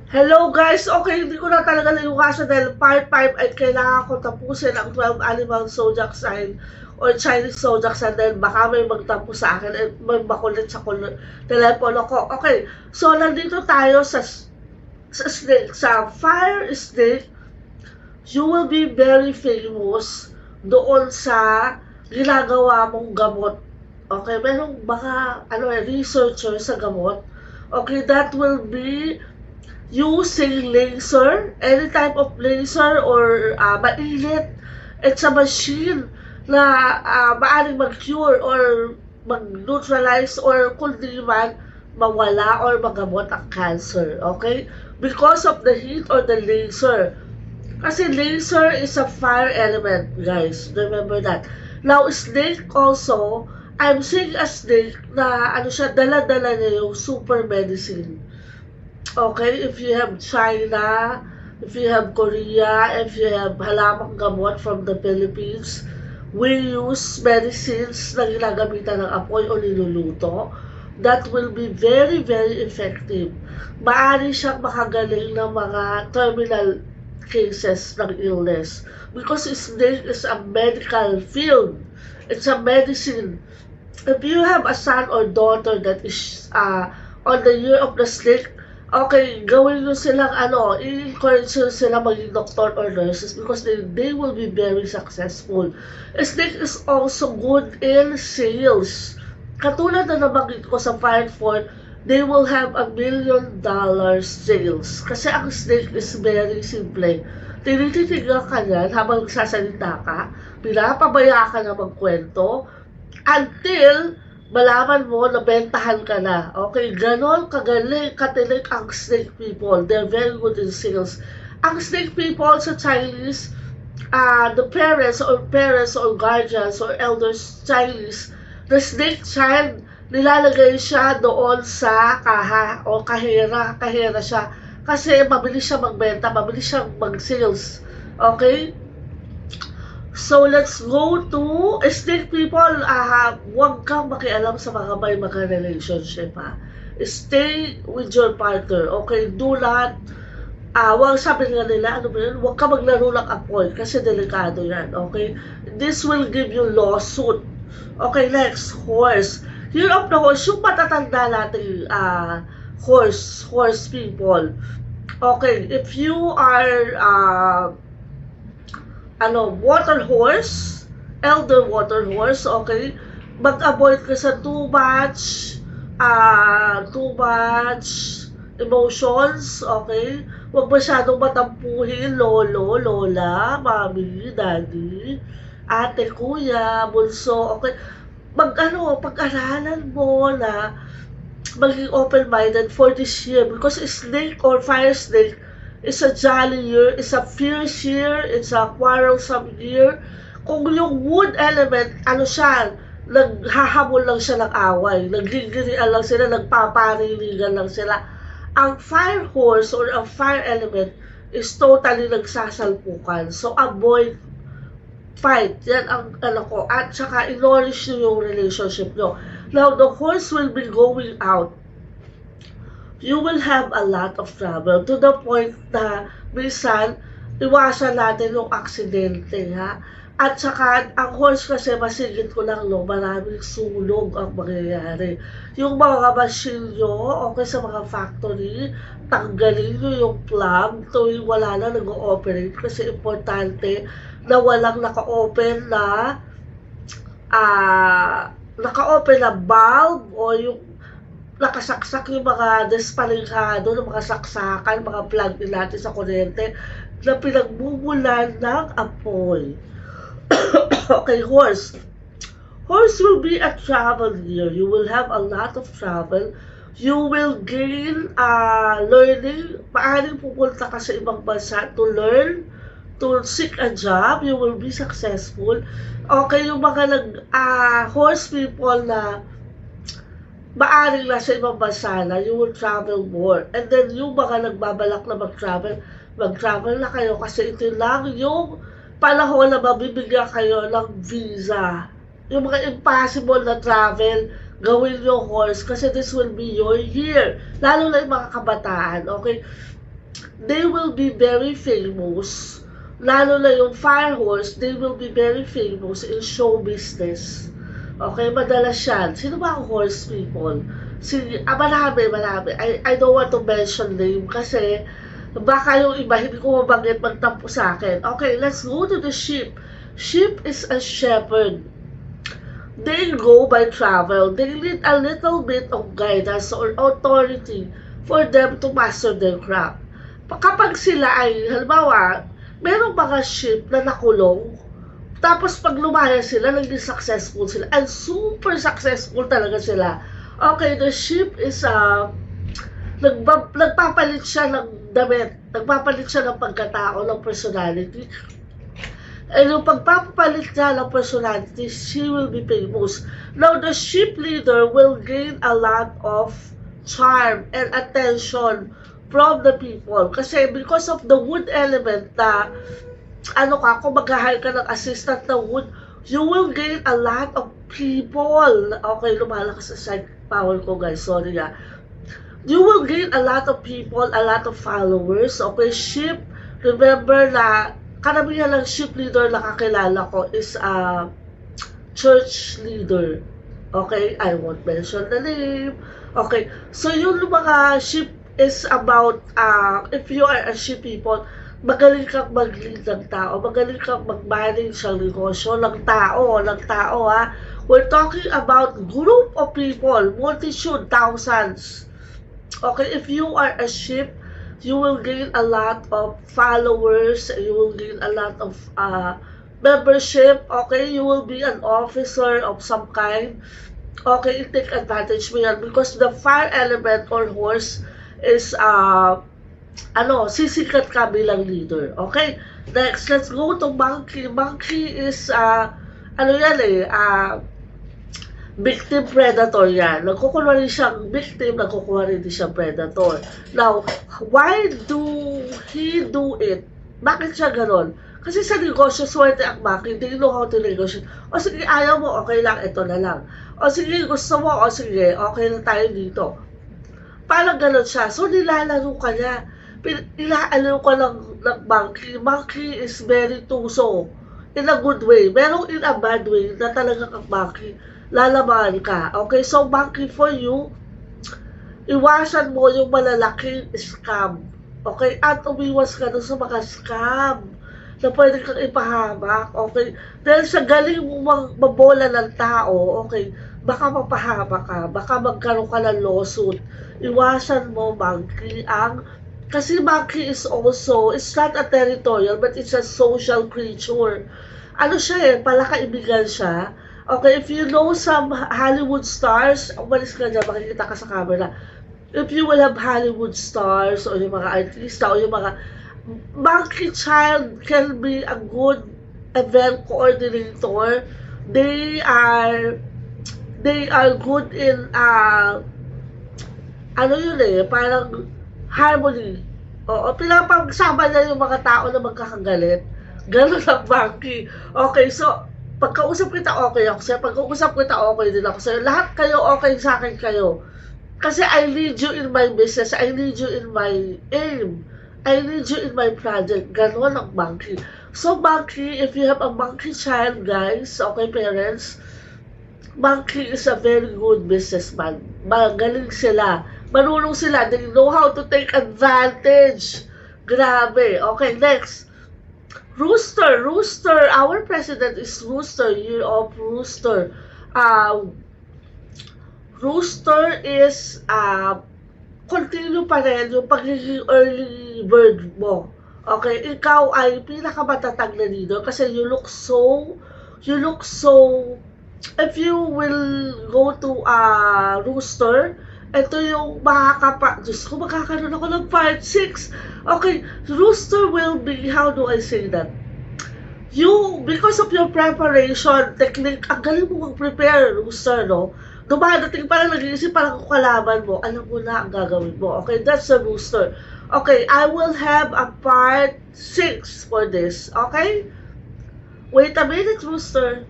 Hello guys! Okay, hindi ko na talaga naiwasan dahil part 5 ay kailangan ko tapusin ang 12 animal zodiac sign or Chinese zodiac sign dahil baka may magtampo sa akin at may makulit sa telepono ko. Okay, so nandito tayo sa snake. Sa fire snake, you will be very famous doon sa ginagawa mong gamot. Okay, merong baka researcher sa gamot. Okay, that will be using laser, any type of laser or mainit. It's a machine na maaaring mag-cure or mag-neutralize or kundi man mawala or magamot ang cancer. Okay? Because of the heat or the laser. Kasi laser is a fire element, guys. Remember that. Now, snake also, I'm seeing a snake na dala-dala niya yung super medicine. Okay, if you have China, if you have Korea, if you have halamang gamot from the Philippines, we use medicines na ginagamitan ng apoy o niluluto that will be very, very effective. Maaari siyang makagaling ng mga terminal cases ng illness because snake is a medical field. It's a medicine. If you have a son or daughter that is on the year of the snake, okay, gawin nyo silang i-encourage nyo sila maging doctor or nurses because they will be very successful. Snake is also good in sales. Katulad na nabanggit ko sa Fire Fort, they will have $1 million sales. Kasi ang snake is very simple. Tinititignan ka niyan habang nagsasalita ka, pinapabaya ka na magkwento, until malaman mo na bentahan ka na. Okay, ganon kagaling, katilig ang snake people. They're very good in sales. Ang snake people sa Chinese, the parents or guardians or elders Chinese, the snake child, nilalagay siya doon sa kaha o kahera siya. Kasi mabilis siya magbenta, mabilis siya mag-sales. Okay? So, let's go to snake people. Huwag kang makialam sa mga relationship, ha. Stay with your partner, okay? Do not, huwag sabi nga nila, huwag ka maglaro ng apoy kasi delikado yan, okay? This will give you lawsuit. Okay, next, horse. Year of the horse, yung matatanda natin, horse people. Okay, if you are, water horse, elder water horse, okay, mag-avoid ka sa too much emotions, okay, huwag masyadong matampuhin lolo, lola, mami, daddy, ate, kuya, bunso, okay, pag-aralan mo na maging open-minded for this year because snake or fire snake is a jolly year, it's a fierce year, it's a quarrelsome year. Kung yung wood element, naghahamon lang siya ng away, naggigirian lang sila, nagpapariligan lang sila. Ang fire horse or ang fire element is totally nagsasalpukan. So, avoid fight. Yan ang ko. At saka, in-nourish nyo yung relationship nyo. Now, the horse will be going out. You will have a lot of trouble to the point na minsan, iwasan natin yung aksidente, ha? At saka, ang horse kasi, masigit ko lang, maraming sulog ang mangyayari. Yung mga machine nyo, okay, sa mga factory, tanggalin nyo yung plug tuwing wala na nag-ooperate kasi importante na walang naka-open na bulb o yung nakasaksak yung mga despalingkado, ng mga saksakan, mga plug din natin sa kuryente na pinagmumulan ng apoy. Okay, horse. Horse will be a travel year. You will have a lot of travel. You will gain learning. Maaaring pupunta ka sa ibang bansa to learn, to seek a job. You will be successful. Okay, yung mga horse people na maaring nasa ibang bansa na, you will travel more. And then, yung mga nagbabalak na mag-travel na kayo kasi ito lang yung panahon na mabibigyan kayo ng visa. Yung mga impossible na travel, gawin yung horse kasi this will be your year. Lalo na yung mga kabataan, okay? they will be very famous. Lalo na yung fire horse, they will be very famous in show business. Okay, madalas yan. Sino ba ang horse people? Marami. I don't want to mention name kasi baka yung iba hindi ko mabanggit magtampo sa akin. Okay, let's go to the sheep. Sheep is a shepherd. They go by travel. They need a little bit of guidance or authority for them to master their craft. Kapag sila ay, halimbawa, merong mga sheep na nakulong, tapos pag lumaya sila, naging successful sila. And super successful talaga sila. Okay, the sheep is nagpapalit siya ng damit, nagpapalit siya ng pagkatao, ng personality. And yung pagpapalit niya ng personality, she will be famous. Now, the sheep leader will gain a lot of charm and attention from the people. Kasi because of the wood element na, kung mag-hire ka ng assistant na wood, you will gain a lot of people. Okay, lumalakas sa side power ko, guys. Sorry ah. You will gain a lot of people, a lot of followers. Okay, sheep, remember na karamihan ng sheep leader na kakilala ko is a church leader. Okay, I won't mention the name. Okay, so yung mga sheep is about, if you are a sheep people, magaling kang mag-lead ng tao, magaling kang mag-manage ng negosyo ng tao ha. We're talking about group of people, multitude, thousands. Okay, if you are a sheep, you will gain a lot of followers, you will gain a lot of membership. Okay, you will be an officer of some kind. Okay, take advantage mo yan because the fire element or horse is sisikat ka bilang leader. Okay, next, let's go to monkey. Monkey is victim predator yan. Nagkukuha rin siyang victim, nagkukuha rin siyang predator. Now, why do he do it? Bakit siya ganon? Kasi sa negosyo, swerte ang monkey, they know how to negotiate. O sige, ayaw mo, okay lang, ito na lang. O sige, gusto mo, o sige, okay na tayo dito. Parang ganon siya. So, nilalaro ka niya. Nilalaro ka ng monkey. Monkey is very tuso. In a good way. Pero in a bad way, na talaga kang monkey. Lalaman ka. Okay, so monkey for you, iwasan mo yung malalaking scam. Okay, at umiwas ka dun sa mga scam na pwede kang ipahamak. Okay, dahil sa galing mo mabola ng tao, okay, baka mapahamak ka, baka magkaroon ka ng lawsuit. Iwasan mo, monkey, kasi monkey is also, it's not a territorial, but it's a social creature. Ano siya palakaibigan siya. Okay, if you know some Hollywood stars, umalis ka dyan, makikita ka sa camera. If you will have Hollywood stars, o yung mga artista, o yung mga monkey child can be a good event coordinator. They are good in, parang harmony. O pinapagsama niya yung mga tao na magkakagalit. Ganun ang monkey. Okay, so, pagkausap kita, okay ako sa'yo. Pagkausap kita, okay din ako sa'yo. Lahat kayo, okay sa akin kayo. Kasi I lead you in my business. I lead you in my aim. I lead you in my project. Ganon ang monkey. So, monkey, if you have a monkey child, guys, okay, parents, monkey is a very good businessman. Magaling sila. Marunong sila. They know how to take advantage. Grabe. Okay, next. Rooster. Our president is Rooster. Year of Rooster. Rooster is continue pa rin yung pagiging early bird mo. Okay, ikaw ay pinakamatatag na leader kasi you look so, if you will go to Rooster, ito yung Diyos ko, makakaroon ako ng part 6. Okay, Rooster will be, how do I say that? You, because of your preparation technique, ang galing mo mag-prepare, Rooster, no? Dumadating parang nag-iisip, parang kukalaban mo, alam mo na ang gagawin mo. Okay, that's a Rooster. Okay, I will have a part 6 for this. Okay? Wait a minute, Rooster.